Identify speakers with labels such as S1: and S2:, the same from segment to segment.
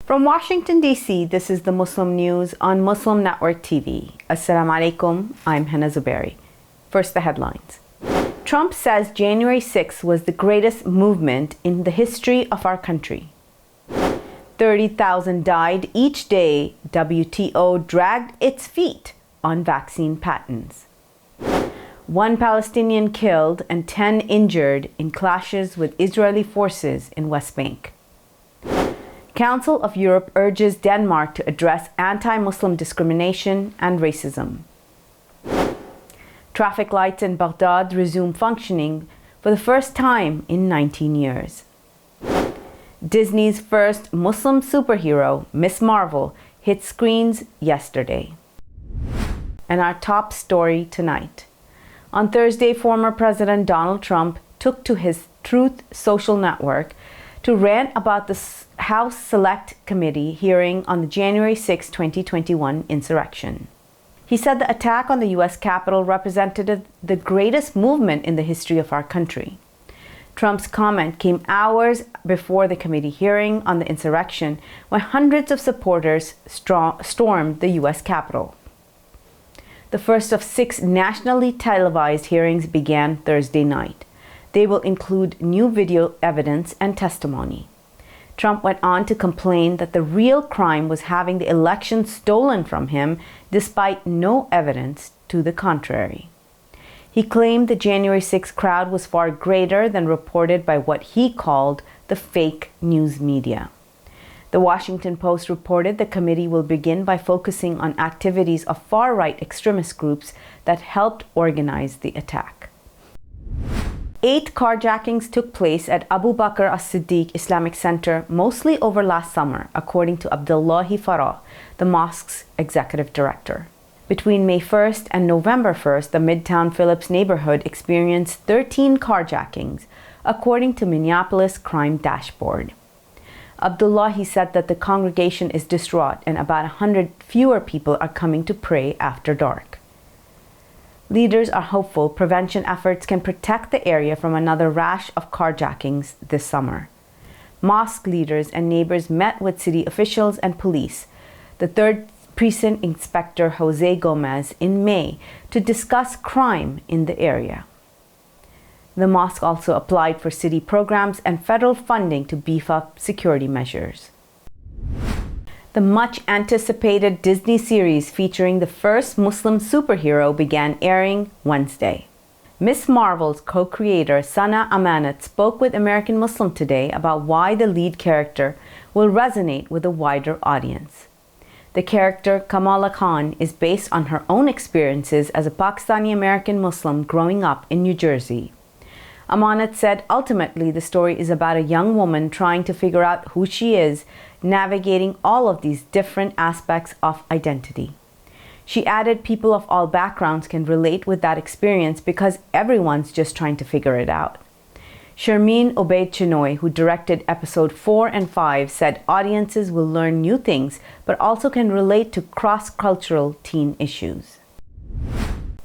S1: From Washington, D.C., this is the Muslim News on Muslim Network TV. Assalamu alaikum, I'm Hena Zuberi. First, the headlines. Trump says January 6th was the greatest movement in the history of our country. 30,000 died each day. WTO dragged its feet on vaccine patents. 1 Palestinian killed and 10 injured in clashes with Israeli forces in West Bank. Council of Europe urges Denmark to address anti-Muslim discrimination and racism. Traffic lights in Baghdad resume functioning for the first time in 19 years. Disney's first Muslim superhero, Ms. Marvel, hit screens yesterday. And our top story tonight. On Thursday, former President Donald Trump took to his Truth Social network to rant about the House Select Committee hearing on the January 6, 2021 insurrection. He said the attack on the U.S. Capitol represented the greatest movement in the history of our country. Trump's comment came hours before the committee hearing on the insurrection, when hundreds of supporters stormed the U.S. Capitol. The first of 6 nationally televised hearings began Thursday night. They will include new video evidence and testimony. Trump went on to complain that the real crime was having the election stolen from him, despite no evidence to the contrary. He claimed the January 6 crowd was far greater than reported by what he called the fake news media. The Washington Post reported the committee will begin by focusing on activities of far-right extremist groups that helped organize the attack. 8 carjackings took place at Abu Bakr as-Siddiq Islamic Center, mostly over last summer, according to Abdullahi Farah, the mosque's executive director. Between May 1st and November 1st, the Midtown Phillips neighborhood experienced 13 carjackings, according to Minneapolis Crime Dashboard. Abdullahi said that the congregation is distraught and about 100 fewer people are coming to pray after dark. Leaders are hopeful prevention efforts can protect the area from another rash of carjackings this summer. Mosque leaders and neighbors met with city officials and police, the 3rd Precinct Inspector Jose Gomez, in May to discuss crime in the area. The mosque also applied for city programs and federal funding to beef up security measures. The much-anticipated Disney series featuring the first Muslim superhero began airing Wednesday. Ms. Marvel's co-creator Sana Amanat spoke with American Muslim Today about why the lead character will resonate with a wider audience. The character Kamala Khan is based on her own experiences as a Pakistani-American Muslim growing up in New Jersey. Amanat said ultimately the story is about a young woman trying to figure out who she is, navigating all of these different aspects of identity. She added people of all backgrounds can relate with that experience because everyone's just trying to figure it out. Sharmeen Obaid Chinoy, who directed episode 4 and 5, said audiences will learn new things but also can relate to cross-cultural teen issues.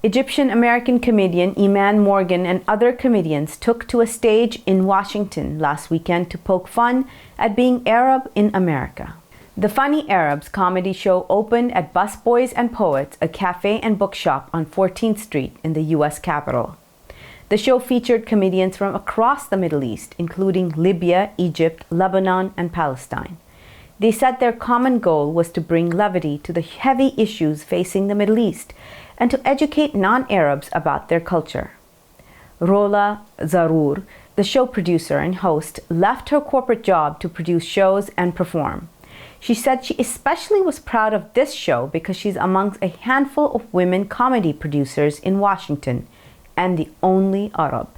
S1: Egyptian-American comedian Iman Morgan and other comedians took to a stage in Washington last weekend to poke fun at being Arab in America. The Funny Arabs comedy show opened at Busboys and Poets, a cafe and bookshop on 14th Street in the U.S. Capitol. The show featured comedians from across the Middle East, including Libya, Egypt, Lebanon, and Palestine. They said their common goal was to bring levity to the heavy issues facing the Middle East and to educate non-Arabs about their culture. Rola Zarour, the show producer and host, left her corporate job to produce shows and perform. She said she especially was proud of this show because she's amongst a handful of women comedy producers in Washington and the only Arab.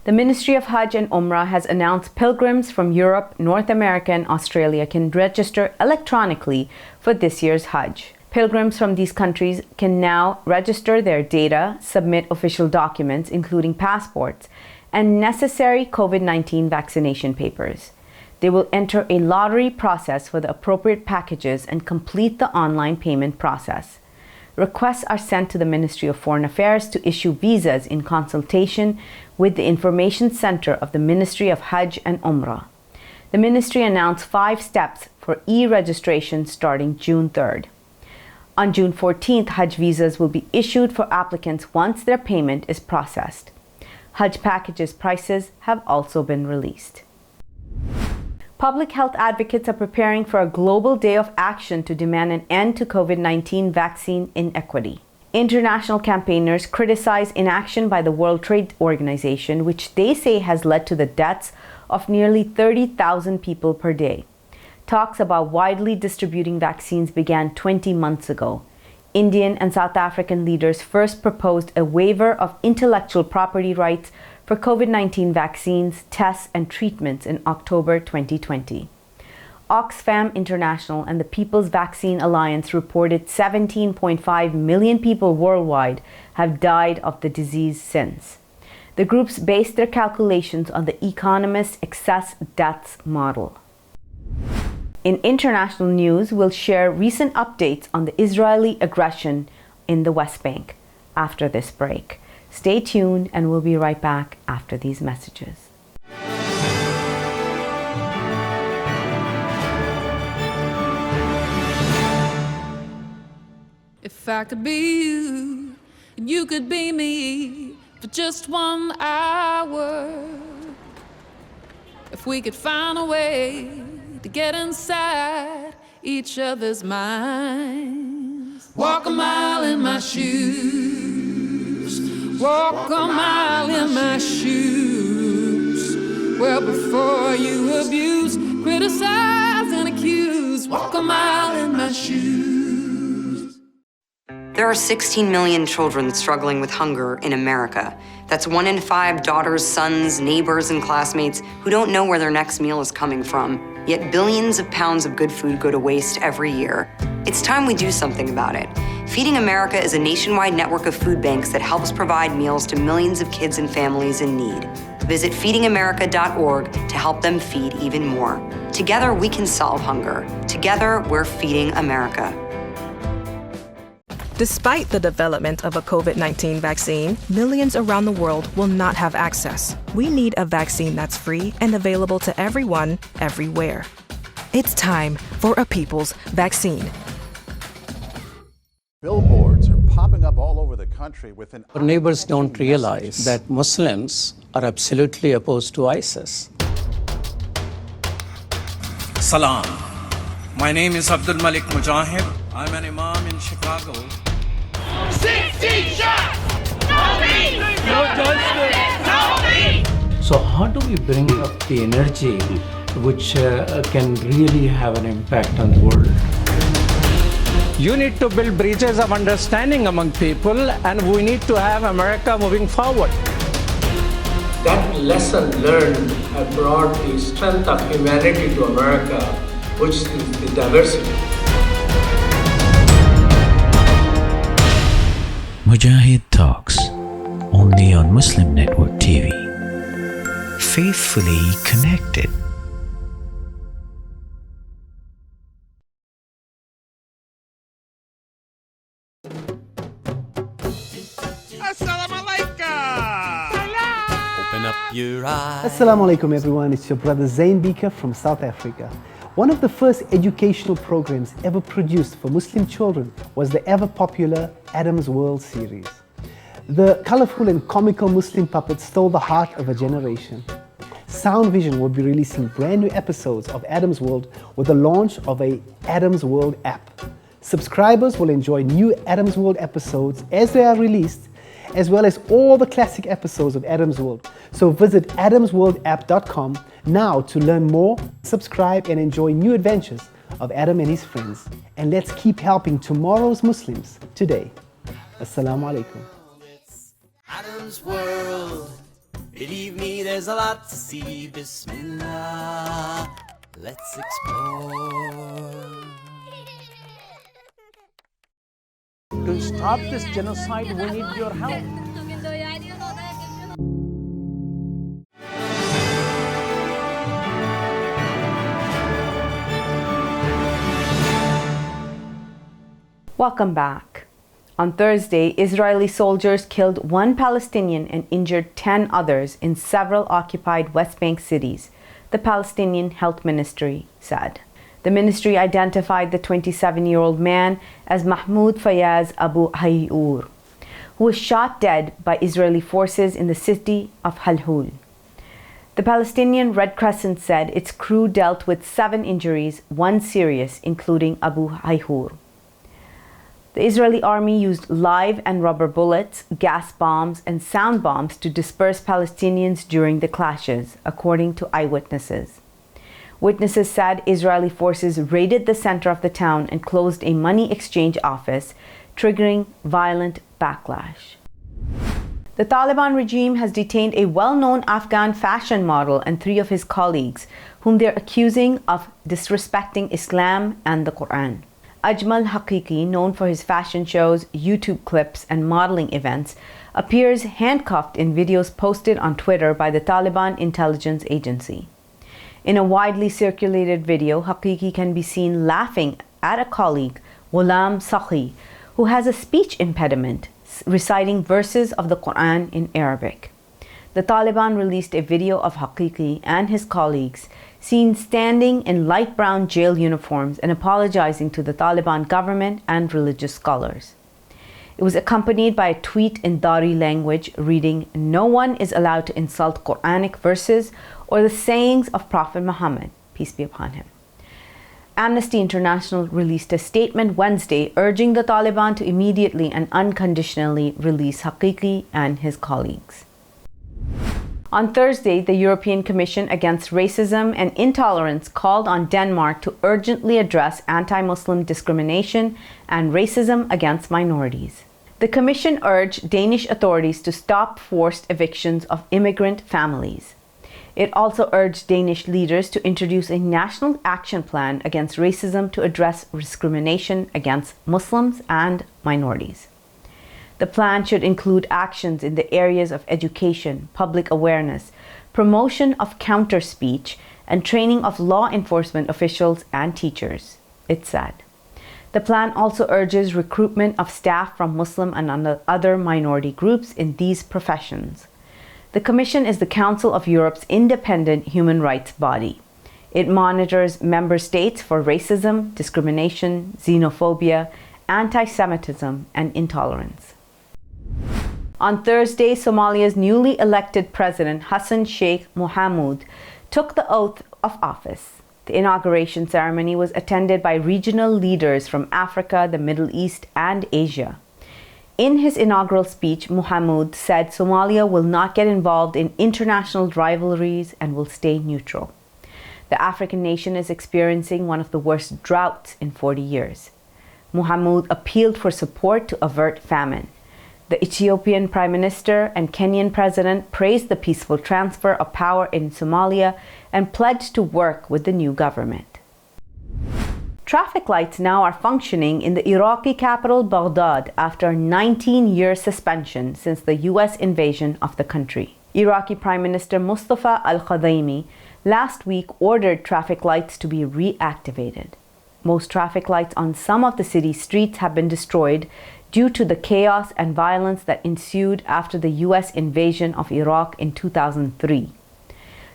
S1: The Ministry of Hajj and Umrah has announced pilgrims from Europe, North America, and Australia can register electronically for this year's Hajj. Pilgrims from these countries can now register their data, submit official documents, including passports, and necessary COVID-19 vaccination papers. They will enter a lottery process for the appropriate packages and complete the online payment process. Requests are sent to the Ministry of Foreign Affairs to issue visas in consultation with the Information Center of the Ministry of Hajj and Umrah. The ministry announced 5 steps for e-registration starting June 3rd. On June 14th, Hajj visas will be issued for applicants once their payment is processed. Hajj packages prices have also been released. Public health advocates are preparing for a global day of action to demand an end to COVID-19 vaccine inequity. International campaigners criticize inaction by the World Trade Organization, which they say has led to the deaths of nearly 30,000 people per day. Talks about widely distributing vaccines began 20 months ago. Indian and South African leaders first proposed a waiver of intellectual property rights for COVID-19 vaccines, tests, and treatments in October 2020. Oxfam International and the People's Vaccine Alliance reported 17.5 million people worldwide have died of the disease since. The groups based their calculations on the Economist excess deaths model. In international news, we'll share recent updates on the Israeli aggression in the West Bank after this break. Stay tuned, and we'll be right back after these messages.
S2: If I could be you, and you could be me for just 1 hour. If we could find a way to get inside each other's minds. Walk a mile in my shoes. Walk a mile in my shoes. Well, before you abuse, criticize, and accuse. Walk a mile in my shoes.
S3: There are 16 million children struggling with hunger in America. That's 1 in 5 daughters, sons, neighbors, and classmates who don't know where their next meal is coming from. Yet billions of pounds of good food go to waste every year. It's time we do something about it. Feeding America is a nationwide network of food banks that helps provide meals to millions of kids and families in need. Visit feedingamerica.org to help them feed even more. Together, we can solve hunger. Together, we're feeding America.
S4: Despite the development of a COVID-19 vaccine, millions around the world will not have access. We need a vaccine that's free and available to everyone, everywhere. It's time for a people's vaccine.
S5: Billboards are popping up all over the country with an...
S6: Our neighbors don't realize that Muslims are absolutely opposed to ISIS.
S7: Salam. My name is Abdul Malik Mujahid. I'm an imam in Chicago.
S8: 16 shots! No me!
S7: No justice!
S8: No me!
S6: So how do we bring up the energy which can really have an impact on the world? You need to build bridges of understanding among people, and we need to have America moving forward.
S9: That lesson learned had brought the strength of humanity to America, which is the diversity.
S10: Mujahid Talks, only on Muslim Network TV. Faithfully connected.
S8: Assalamu alaikum! Open up your eyes.
S11: Assalamu alaikum everyone, it's your brother Zain Bika from South Africa. One of the first educational programs ever produced for Muslim children was the ever popular Adam's World series. The colorful and comical Muslim puppets stole the heart of a generation. Sound Vision will be releasing brand new episodes of Adam's World with the launch of a Adam's World app. Subscribers will enjoy new Adam's World episodes as they are released, as well as all the classic episodes of Adam's World. So visit adamsworldapp.com now to learn more, subscribe, and enjoy new adventures of Adam and his friends. And let's keep helping tomorrow's Muslims today. Assalamu alaikum.
S8: It's Adam's World. Believe me, there's a lot to see. Bismillah. Let's explore.
S6: To stop this genocide, we need your help.
S1: Welcome back. On Thursday, Israeli soldiers killed 1 Palestinian and injured 10 others in several occupied West Bank cities, the Palestinian Health Ministry said. The ministry identified the 27-year-old man as Mahmoud Fayaz Abu Hayyour, who was shot dead by Israeli forces in the city of Halhul. The Palestinian Red Crescent said its crew dealt with 7 injuries, 1 serious, including Abu Hayyour. The Israeli army used live and rubber bullets, gas bombs, and sound bombs to disperse Palestinians during the clashes, according to eyewitnesses. Witnesses said Israeli forces raided the center of the town and closed a money exchange office, triggering violent backlash. The Taliban regime has detained a well-known Afghan fashion model and 3 of his colleagues, whom they're accusing of disrespecting Islam and the Quran. Ajmal Haqiqi, known for his fashion shows, YouTube clips, and modeling events, appears handcuffed in videos posted on Twitter by the Taliban intelligence agency. In a widely circulated video, Haqiqi can be seen laughing at a colleague, Ghulam Sakhi, who has a speech impediment, reciting verses of the Quran in Arabic. The Taliban released a video of Haqiqi and his colleagues seen standing in light brown jail uniforms and apologizing to the Taliban government and religious scholars. It was accompanied by a tweet in Dari language reading, "No one is allowed to insult Quranic verses or the sayings of Prophet Muhammad, peace be upon him." Amnesty International released a statement Wednesday urging the Taliban to immediately and unconditionally release Haqiqi and his colleagues. On Thursday, the European Commission Against Racism and Intolerance called on Denmark to urgently address anti-Muslim discrimination and racism against minorities. The Commission urged Danish authorities to stop forced evictions of immigrant families. It also urged Danish leaders to introduce a national action plan against racism to address discrimination against Muslims and minorities. The plan should include actions in the areas of education, public awareness, promotion of counter speech, and training of law enforcement officials and teachers, it said. The plan also urges recruitment of staff from Muslim and other minority groups in these professions. The Commission is the Council of Europe's independent human rights body. It monitors member states for racism, discrimination, xenophobia, anti-Semitism, and intolerance. On Thursday, Somalia's newly elected president, Hassan Sheikh Mohamud, took the oath of office. The inauguration ceremony was attended by regional leaders from Africa, the Middle East, and Asia. In his inaugural speech, Mohamud said Somalia will not get involved in international rivalries and will stay neutral. The African nation is experiencing one of the worst droughts in 40 years. Mohamud appealed for support to avert famine. The Ethiopian Prime Minister and Kenyan President praised the peaceful transfer of power in Somalia and pledged to work with the new government. Traffic lights now are functioning in the Iraqi capital Baghdad after a 19-year suspension since the U.S. invasion of the country. Iraqi Prime Minister Mustafa al-Kadhimi last week ordered traffic lights to be reactivated. Most traffic lights on some of the city's streets have been destroyed due to the chaos and violence that ensued after the U.S. invasion of Iraq in 2003.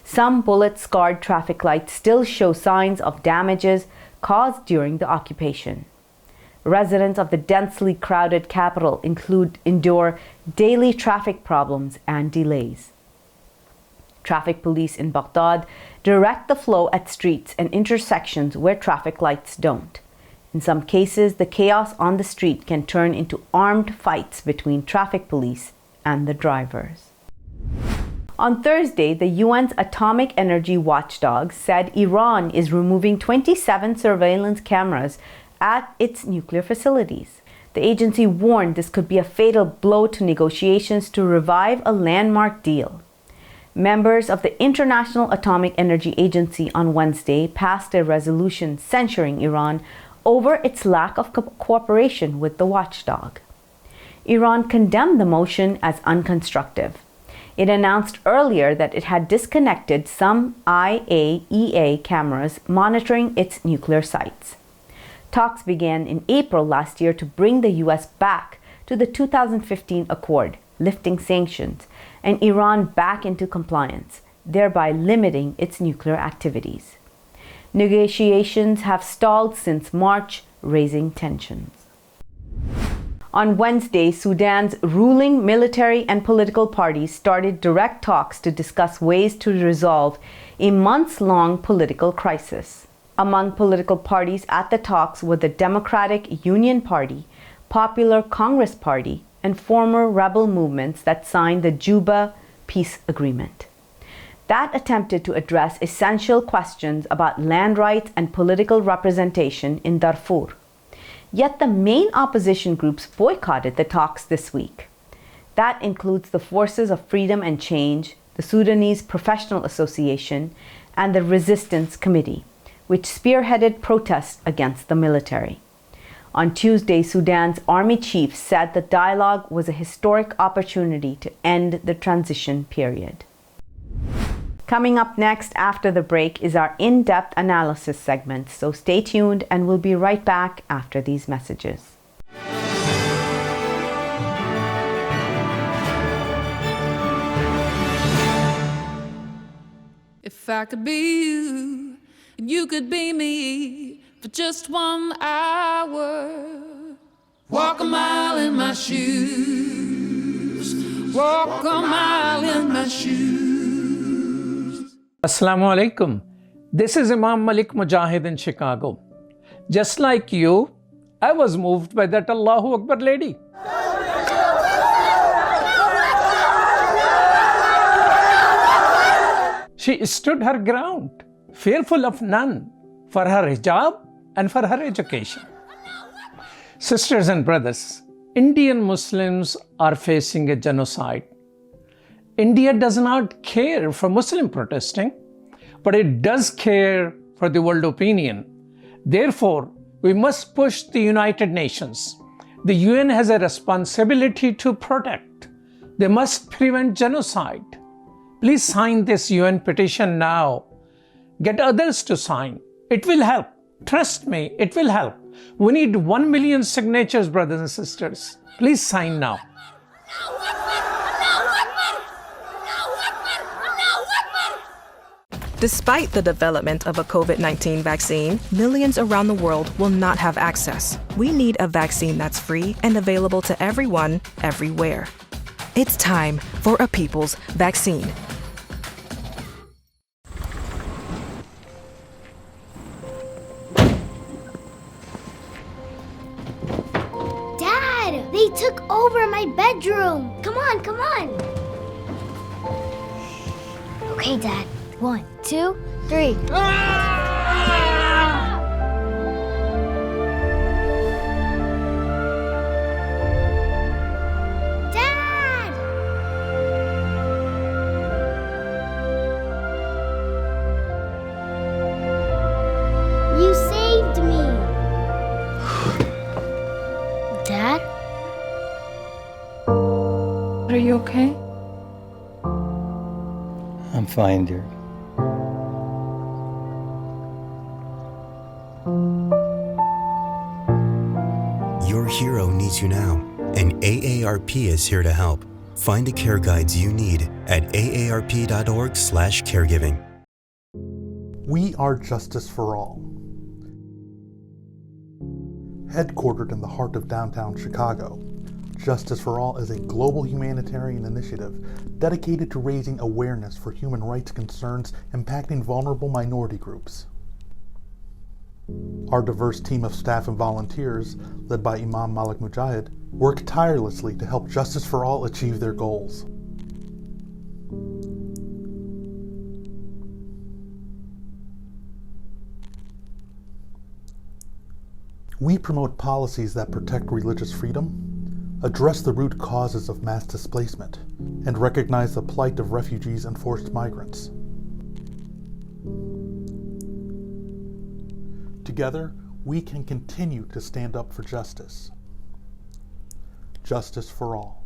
S1: Some bullet-scarred traffic lights still show signs of damages caused during the occupation. Residents of the densely crowded capital endure daily traffic problems and delays. Traffic police in Baghdad direct the flow at streets and intersections where traffic lights don't. In some cases, the chaos on the street can turn into armed fights between traffic police and the drivers. On Thursday, the UN's atomic energy watchdog said Iran is removing 27 surveillance cameras at its nuclear facilities. The agency warned this could be a fatal blow to negotiations to revive a landmark deal. Members of the International Atomic Energy Agency on Wednesday passed a resolution censuring Iran over its lack of cooperation with the watchdog. Iran condemned the motion as unconstructive. It announced earlier that it had disconnected some IAEA cameras monitoring its nuclear sites. Talks began in April last year to bring the U.S. back to the 2015 accord, lifting sanctions, and Iran back into compliance, thereby limiting its nuclear activities. Negotiations have stalled since March, raising tensions. On Wednesday, Sudan's ruling military and political parties started direct talks to discuss ways to resolve a months-long political crisis. Among political parties at the talks were the Democratic Union Party, Popular Congress Party, and former rebel movements that signed the Juba Peace Agreement. That attempted to address essential questions about land rights and political representation in Darfur. Yet the main opposition groups boycotted the talks this week. That includes the Forces of Freedom and Change, the Sudanese Professional Association, and the Resistance Committee, which spearheaded protests against the military. On Tuesday, Sudan's army chief said the dialogue was a historic opportunity to end the transition period. Coming up next after the break is our in-depth analysis segment, so stay tuned and we'll be right back after these messages.
S2: If I could be you, and you could be me for just 1 hour, walk a mile in my shoes, walk a mile in my shoes.
S6: Assalamu alaikum. This is Imam Malik Mujahid in Chicago. Just like you, I was moved by that Allahu Akbar lady. She stood her ground, fearful of none, for her hijab and for her education. Sisters and brothers, Indian Muslims are facing a genocide. India does not care for Muslim protesting, but it does care for the world opinion. Therefore, we must push the United Nations. The UN has a responsibility to protect. They must prevent genocide. Please sign this UN petition now. Get others to sign. It will help. Trust me, it will help. We need 1 million signatures, brothers and sisters. Please sign now.
S4: Despite the development of a COVID-19 vaccine, millions around the world will not have access. We need a vaccine that's free and available to everyone, everywhere. It's time for a people's vaccine.
S12: Dad, they took over my bedroom. Come on, come on. Okay, Dad. 1, 2, 3. Dad! You saved me. Dad?
S2: Are you okay?
S13: I'm fine, dear.
S14: Your hero needs you now, and AARP is here to help. Find the care guides you need at aarp.org/caregiving.
S5: We are Justice for All. Headquartered in the heart of downtown Chicago, Justice for All is a global humanitarian initiative dedicated to raising awareness for human rights concerns impacting vulnerable minority groups. Our diverse team of staff and volunteers, led by Imam Malik Mujahid, work tirelessly to help Justice for All achieve their goals. We promote policies that protect religious freedom, address the root causes of mass displacement, and recognize the plight of refugees and forced migrants. Together, we can continue to stand up for justice. Justice for all.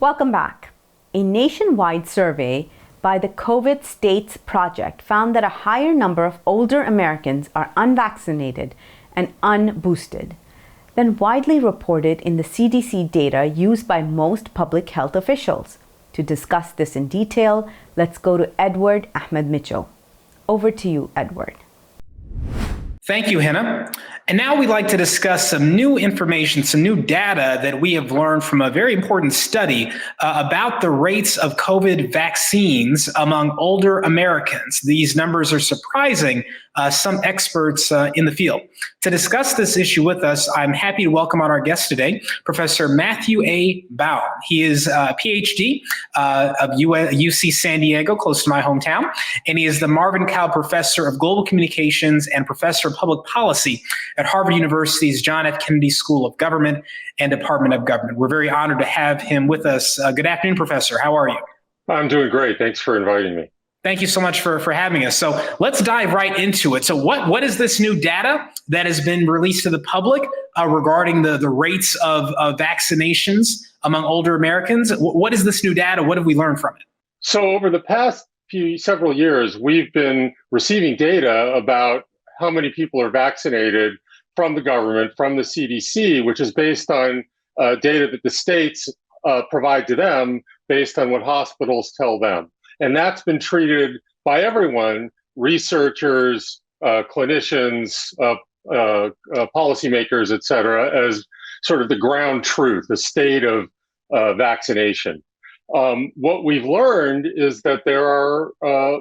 S1: Welcome back. A nationwide survey by the COVID States Project found that a higher number of older Americans are unvaccinated and unboosted than widely reported in the CDC data used by most public health officials. To discuss this in detail, let's go to Edward Ahmed Mitchell. Over to you, Edward.
S13: Thank you, Hena. And now we'd like to discuss some new information, some new data that we have learned from a very important study about the rates of COVID vaccines among older Americans. These numbers are surprising some experts in the field. To discuss this issue with us, I'm happy to welcome on our guest today, Professor Matthew A. Baum. He is a PhD of UC San Diego, close to my hometown, and he is the Marvin Cao Professor of Global Communications and Professor of Public Policy at Harvard University's John F. Kennedy School of Government and Department of Government. We're very honored to have him with us. Good afternoon, Professor. How are you?
S15: I'm doing great. Thanks for inviting me.
S13: Thank you so much for having us. So let's dive right into it. So what is this new data that has been released to the public regarding the rates of vaccinations among older Americans? What is this new data? What have we learned from it?
S15: So over the past several years, we've been receiving data about how many people are vaccinated from the government, from the CDC, which is based on data that the states provide to them based on what hospitals tell them. And that's been treated by everyone, researchers, clinicians, policymakers, et cetera, as sort of the ground truth, the state of vaccination. What we've learned is that there are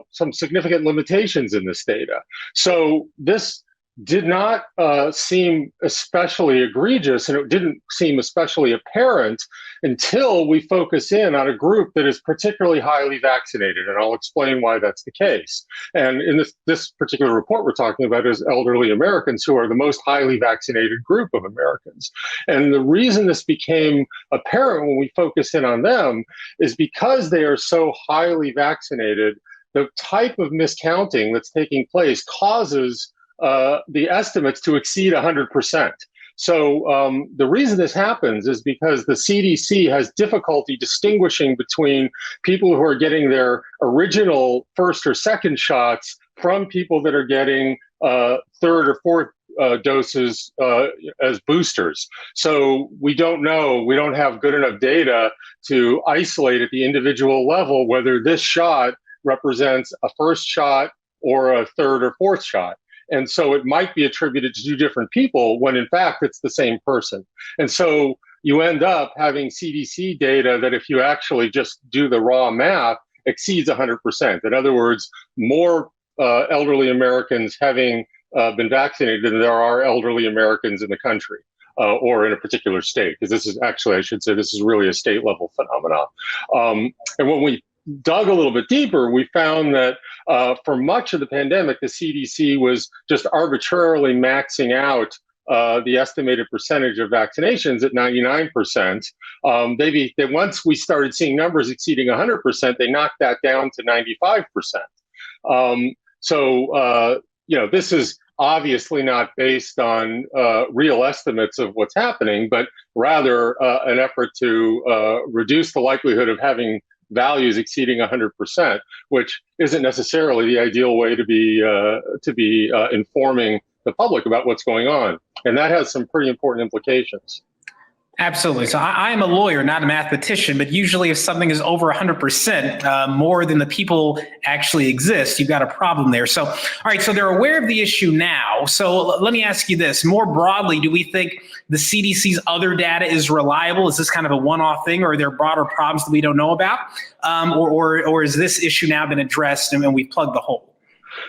S15: some significant limitations in this data. So this did not seem especially egregious, and it didn't seem especially apparent until we focus in on a group that is particularly highly vaccinated, and I'll explain why that's the case. And in this particular report we're talking about is elderly Americans, who are the most highly vaccinated group of Americans. And the reason this became apparent when we focus in on them is because they are so highly vaccinated, the type of miscounting that's taking place causes the estimates to exceed 100%. So the reason this happens is because the CDC has difficulty distinguishing between people who are getting their original first or second shots from people that are getting third or fourth doses as boosters. So we don't know, we don't have good enough data to isolate at the individual level whether this shot represents a first shot or a third or fourth shot. And so it might be attributed to two different people when in fact it's the same person. And so you end up having CDC data that if you actually just do the raw math exceeds 100%. In other words, more elderly Americans having been vaccinated than there are elderly Americans in the country or in a particular state. Because this is actually, I should say, this is really a state level phenomenon. And when we dug a little bit deeper, we found that for much of the pandemic, the CDC was just arbitrarily maxing out the estimated percentage of vaccinations at 99%. Once we started seeing numbers exceeding 100%, they knocked that down to 95%. This is obviously not based on real estimates of what's happening, but rather an effort to reduce the likelihood of having values exceeding 100%, which isn't necessarily the ideal way to be informing the public about what's going on. And that has some pretty important implications.
S13: Absolutely. So I am a lawyer, not a mathematician, but usually if something is over 100%, more than the people actually exist, you've got a problem there. So, all right, so they're aware of the issue now. So let me ask you this, more broadly, do we think the CDC's other data is reliable? Is this kind of a one-off thing, or are there broader problems that we don't know about? Or is this issue now been addressed and we've plugged the hole?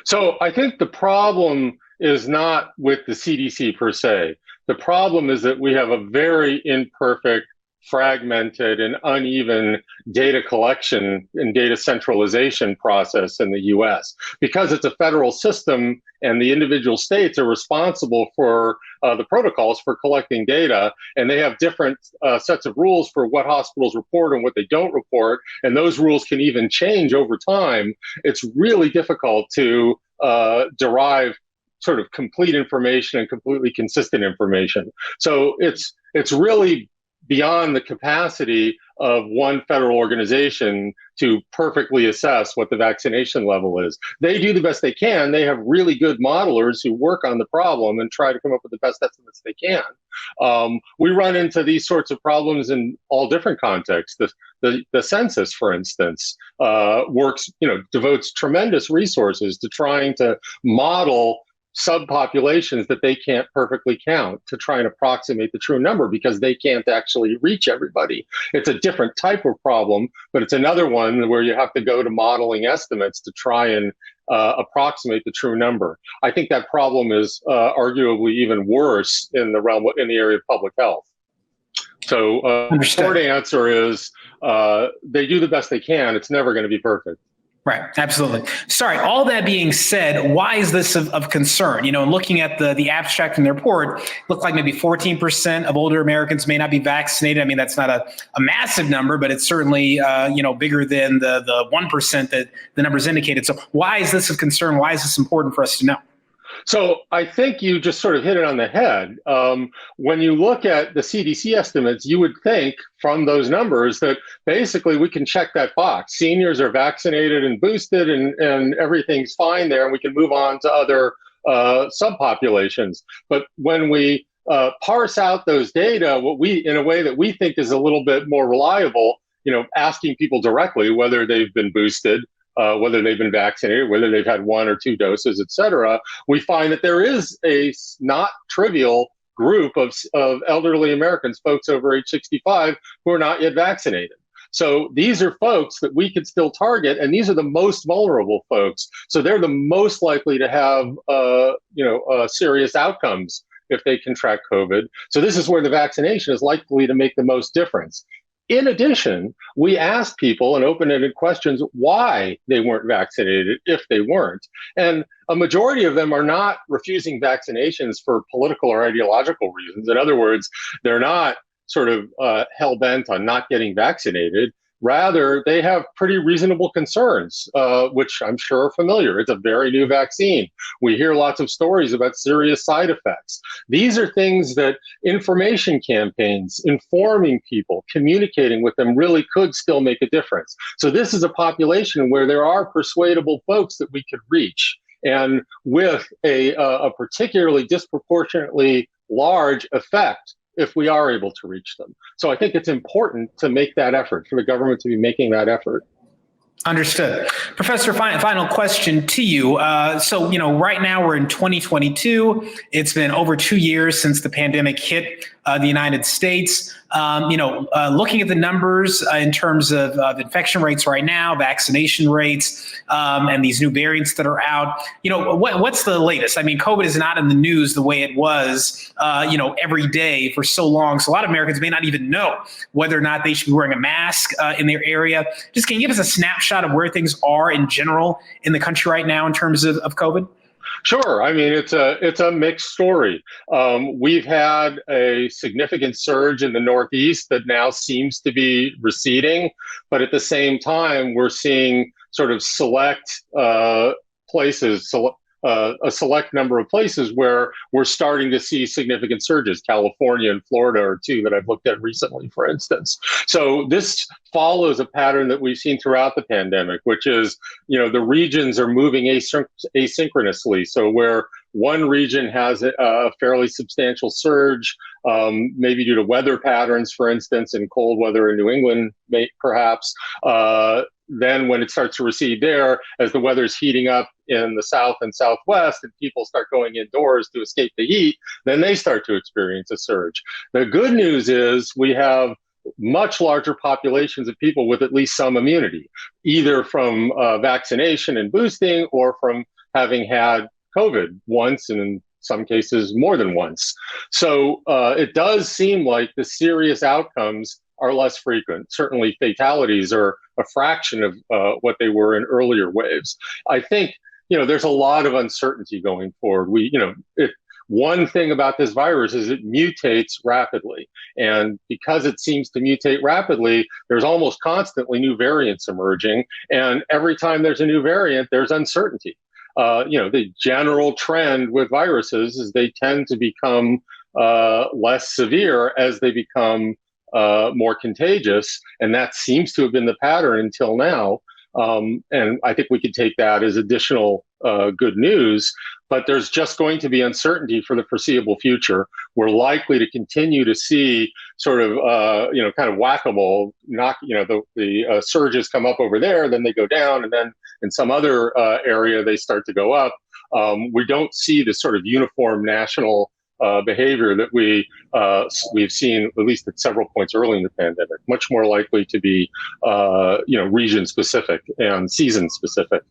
S15: So I think the problem is not with the CDC per se. The problem is that we have a very imperfect, fragmented, and uneven data collection and data centralization process in the US. Because it's a federal system and the individual states are responsible for the protocols for collecting data, and they have different sets of rules for what hospitals report and what they don't report, and those rules can even change over time. It's really difficult to derive sort of complete information and completely consistent information. So it's really beyond the capacity of one federal organization to perfectly assess what the vaccination level is. They do the best they can. They have really good modelers who work on the problem and try to come up with the best estimates they can. We run into these sorts of problems in all different contexts. The census, for instance, works, devotes tremendous resources to trying to model subpopulations that they can't perfectly count to try and approximate the true number because they can't actually reach everybody. It's a different type of problem, but it's another one where you have to go to modeling estimates to try and approximate the true number. I think that problem is arguably even worse in the area of public health. So short answer is they do the best they can. It's never going to be perfect.
S13: Right, absolutely. Sorry, all that being said, why is this of concern? Looking at the abstract in the report, looked like maybe 14% of older Americans may not be vaccinated. I mean, that's not a massive number, but it's certainly, bigger than the 1% that the numbers indicated. So why is this of concern? Why is this important for us to know?
S15: So I think you just sort of hit it on the head. When you look at the CDC estimates, you would think from those numbers that basically we can check that box. Seniors are vaccinated and boosted and everything's fine there, and we can move on to other subpopulations. But when we parse out those data, in a way that we think is a little bit more reliable, asking people directly whether they've been boosted, whether they've been vaccinated, whether they've had 1 or 2 doses, et cetera, we find that there is a not trivial group of elderly Americans, folks over age 65, who are not yet vaccinated. So these are folks that we could still target, and these are the most vulnerable folks. So they're the most likely to have, serious outcomes if they contract COVID. So this is where the vaccination is likely to make the most difference. In addition, we asked people in open-ended questions why they weren't vaccinated if they weren't. And a majority of them are not refusing vaccinations for political or ideological reasons. In other words, they're not sort of hell-bent on not getting vaccinated. Rather, they have pretty reasonable concerns, which I'm sure are familiar. It's a very new vaccine. We hear lots of stories about serious side effects. These are things that information campaigns, informing people, communicating with them really could still make a difference. So this is a population where there are persuadable folks that we could reach. And with a particularly disproportionately large effect if we are able to reach them. So I think it's important to make that effort, for the government to be making that effort.
S13: Understood. Professor, final question to you. So, right now we're in 2022. It's been over 2 years since the pandemic hit the United States. Looking at the numbers in terms of infection rates right now, vaccination rates, and these new variants that are out, what's the latest? I mean, COVID is not in the news the way it was, every day for so long. So a lot of Americans may not even know whether or not they should be wearing a mask in their area. Just can you give us a snapshot of where things are in general in the country right now in terms of COVID?
S15: Sure. I mean, it's a mixed story. We've had a significant surge in the Northeast that now seems to be receding, but at the same time, we're seeing sort of select places, a select number of places where we're starting to see significant surges. California and Florida are two that I've looked at recently, for instance. So this follows a pattern that we've seen throughout the pandemic, which is, the regions are moving asynchronously. So where one region has a fairly substantial surge, maybe due to weather patterns, for instance, in cold weather in New England, perhaps, then when it starts to recede there, as the weather's heating up in the South and Southwest and people start going indoors to escape the heat, then they start to experience a surge. The good news is we have much larger populations of people with at least some immunity, either from vaccination and boosting or from having had COVID once and in some cases more than once. So it does seem like the serious outcomes are less frequent. Certainly fatalities are a fraction of what they were in earlier waves. I think, there's a lot of uncertainty going forward. One thing about this virus is it mutates rapidly. And because it seems to mutate rapidly, there's almost constantly new variants emerging. And every time there's a new variant, there's uncertainty. The general trend with viruses is they tend to become less severe as they become more contagious, and that seems to have been the pattern until now. And I think we could take that as additional good news, but there's just going to be uncertainty for the foreseeable future. We're likely to continue to see sort of, kind of whack-a-mole, the surges come up over there, then they go down, and then in some other area, they start to go up. We don't see this sort of uniform national behavior that we've seen, at least at several points early in the pandemic. Much more likely to be, region specific and season specific.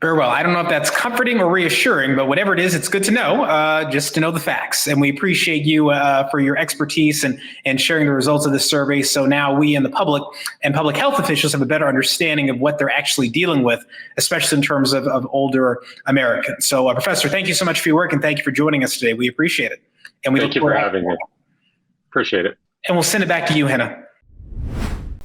S13: Very well. I don't know if that's comforting or reassuring, but whatever it is, it's good to know, just to know the facts. And we appreciate you for your expertise and sharing the results of this survey. So now we and the public and public health officials have a better understanding of what they're actually dealing with, especially in terms of older Americans. So Professor, thank you so much for your work, and thank you for joining us today. We appreciate it. And we
S15: thank you for having me. Appreciate it.
S13: And we'll send it back to you, Hena.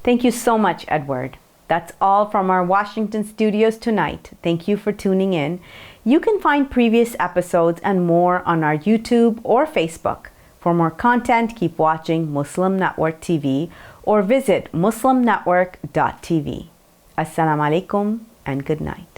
S1: Thank you so much, Edward. That's all from our Washington studios tonight. Thank you for tuning in. You can find previous episodes and more on our YouTube or Facebook. For more content, keep watching Muslim Network TV or visit muslimnetwork.tv. Assalamu alaikum and good night.